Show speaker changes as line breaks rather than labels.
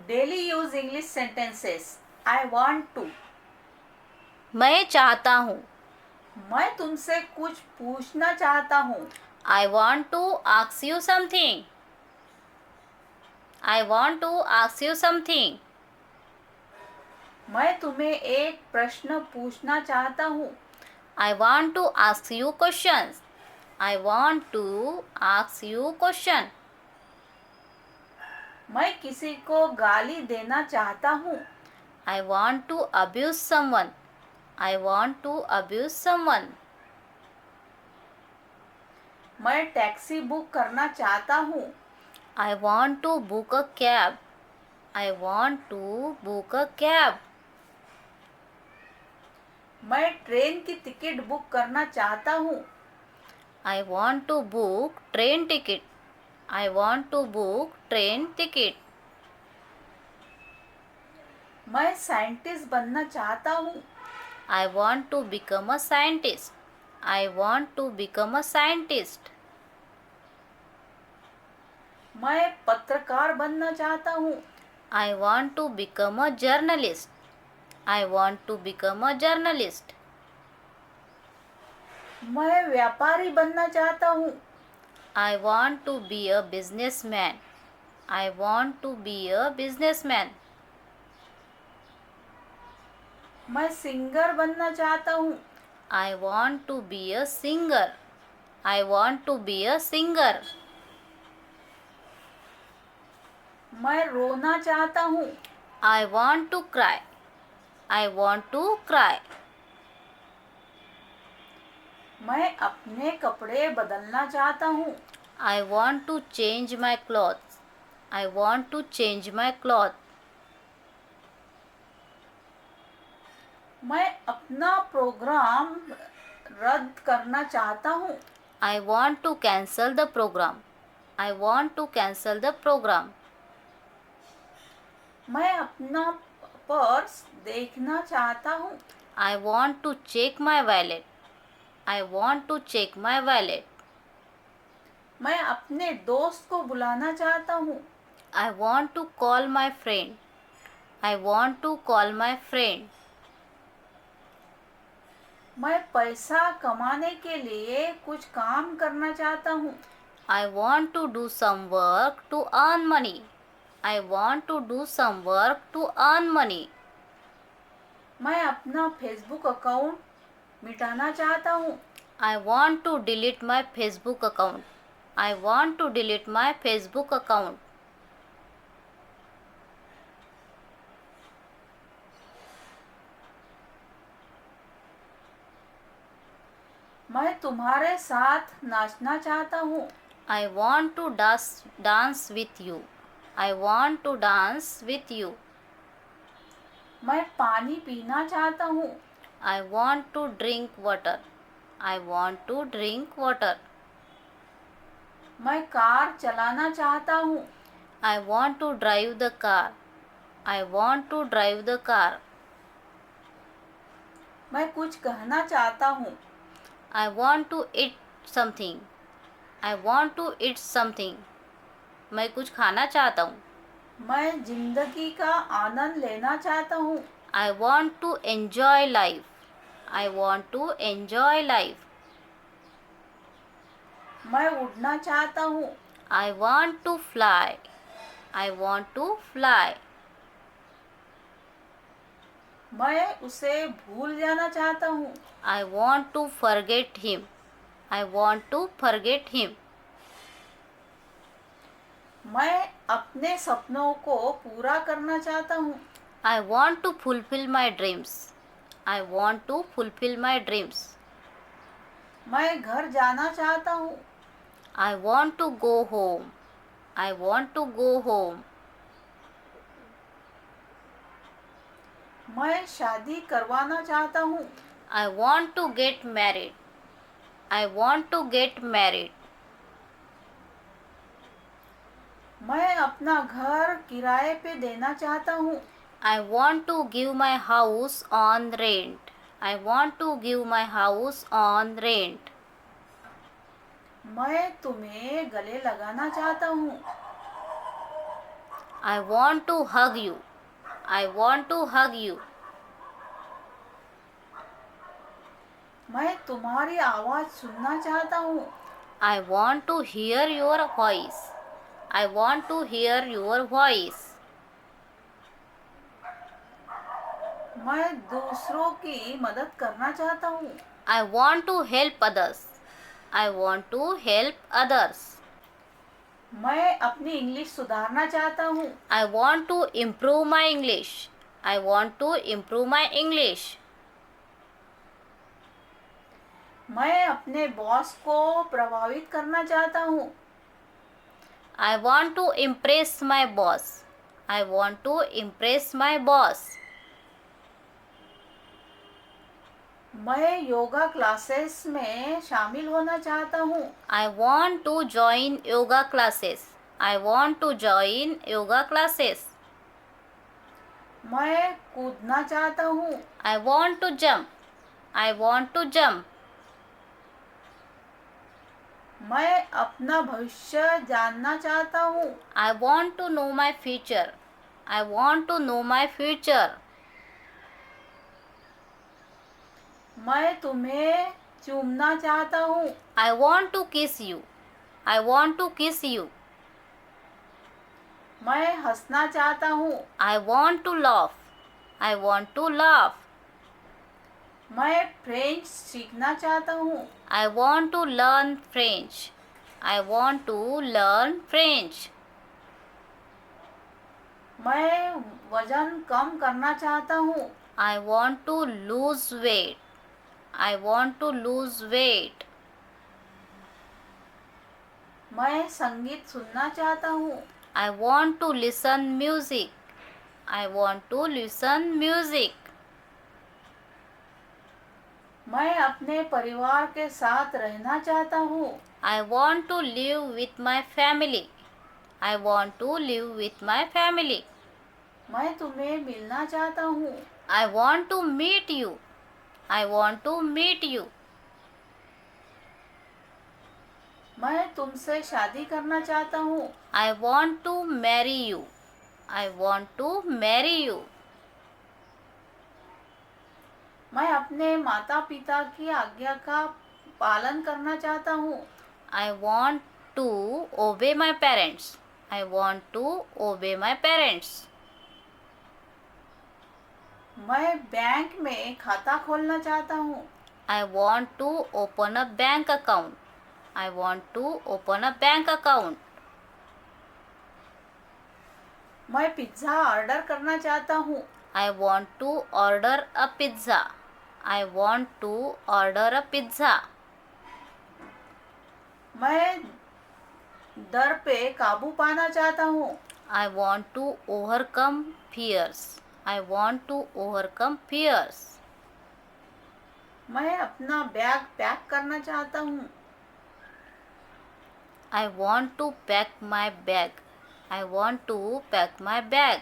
Daily use English sentences. I want to.
मैं चाहता हूँ।
मैं तुमसे कुछ पूछना चाहता हूँ।
I want to ask you something. I want to ask you something.
मैं तुम्हें एक प्रश्न पूछना चाहता हूँ।
I want to ask you questions. I want to ask you question.
मैं किसी को गाली देना चाहता हूँ।
I want to abuse someone. I want to abuse someone.
मैं टैक्सी बुक करना चाहता हूँ।
I want to book a cab. I want to book a cab.
मैं ट्रेन की टिकट बुक करना चाहता हूँ।
I want to book train ticket. I want to book train ticket.
मैं साइंटिस्ट बनना चाहता हूँ।
I want to become a scientist. I want to become a scientist.
मैं पत्रकार बनना चाहता हूँ।
I want to become a journalist. I want to become a journalist.
मैं व्यापारी बनना चाहता हूँ।
I want to be a businessman. I want to be a businessman.
मैं सिंगर बनना चाहता हूँ।
I want to be a singer. I want to be a singer.
मैं रोना चाहता हूँ।
I want to cry. I want to cry.
मैं अपने कपड़े बदलना चाहता हूँ।
I want to change my clothes. I want to change my clothes.
मैं अपना प्रोग्राम रद्द करना चाहता हूँ।
I want to cancel the program. I want to cancel the program.
मैं अपना पर्स देखना चाहता हूँ।
I want to check my wallet. I want to check my wallet.
मैं अपने दोस्त को बुलाना चाहता हूँ।
I want to call my friend. I want to call my friend.
मैं पैसा कमाने के लिए कुछ काम करना चाहता हूँ।
I want to do some work to earn money. I want to do some work to earn money.
मैं अपना फेसबुक अकाउंट मिटाना चाहता हूँ।
I want to delete my Facebook account. I want to delete my Facebook account.
मैं तुम्हारे साथ नाचना चाहता हूँ।
I want to dance with you. I want to dance with you.
मैं पानी पीना चाहता हूँ।
I want to drink water. I want to drink water.
मैं कार चलाना चाहता हूँ।
I want to drive the car. I want to drive the car.
मैं कुछ कहना चाहता हूँ।
I want to eat something. I want to eat something. मैं कुछ खाना चाहता हूँ.
मैं जिंदगी का आनंद लेना चाहता हूँ।
I want to enjoy life. I want to enjoy life.
मैं उड़ना चाहता हूँ।
I want to fly. I want to fly.
मैं उसे भूल जाना चाहता हूँ।
I want to forget him. I want to forget him.
मैं अपने सपनों को पूरा करना चाहता हूँ।
I want to fulfill my dreams. I want to fulfill my dreams.
मैं घर जाना चाहता हूँ।
I want to go home. I want to go home.
मैं शादी करवाना चाहता हूँ।
I want to get married. I want to get married.
मैं अपना घर किराए पे देना चाहता हूँ।
I want to give my house on rent. I want to give my house on rent.
मैं तुम्हें गले लगाना चाहता हूँ।
I want to hug you. I want to hug you.
मैं तुम्हारी आवाज़ सुनना चाहता हूँ।
I want to hear your voice. I want to hear your voice.
मैं दूसरों की मदद करना चाहता हूँ।
I want to help others. I want to help others.
मैं अपनी इंग्लिश सुधारना चाहता हूँ।
I want to improve my English. I want to improve my English.
मैं अपने बॉस को प्रभावित करना चाहता हूँ।
I want to impress my boss. I want to impress my boss.
मैं योगा क्लासेस में शामिल होना चाहता हूँ।
I want to join yoga classes. I want to join yoga classes.
मैं कूदना चाहता हूँ।
I want to jump. I want to jump.
मैं अपना भविष्य जानना चाहता हूँ।
I want to know my future. I want to know my future.
मैं तुम्हें चूमना चाहता हूँ।
I want to kiss you. I want to kiss you.
मैं हंसना चाहता हूँ।
I want to laugh. I want to laugh.
मैं फ्रेंच सीखना चाहता हूँ।
I want to learn French. I want to learn French.
मैं वजन कम करना चाहता हूँ।
I want to lose weight. I want to lose weight.
मैं संगीत सुनना चाहता हूँ।
I want to listen music. I want to listen music.
मैं अपने परिवार के साथ रहना चाहता हूँ।
I want to live with my family. I want to live with my family.
मैं तुम्हें मिलना चाहता हूँ।
I want to meet you. I want to meet you.
मैं तुमसे शादी करना चाहता हूँ।
I want to marry you. I want to marry you.
मैं अपने माता पिता की आज्ञा का पालन करना चाहता हूँ।
I want to obey my parents. I want to obey my parents.
मैं बैंक में खाता खोलना चाहता हूँ।
I want to open a bank account. I want to open a bank account.
मैं पिज्ज़ा ऑर्डर करना चाहता हूँ।
I want to order a pizza. I want to order a pizza.
मैं डर पे काबू पाना चाहता हूँ।
I want to overcome fears. I want to overcome fears.
मैं अपना बैग पैक करना चाहता हूँ।
I want to pack my bag. I want to pack my bag.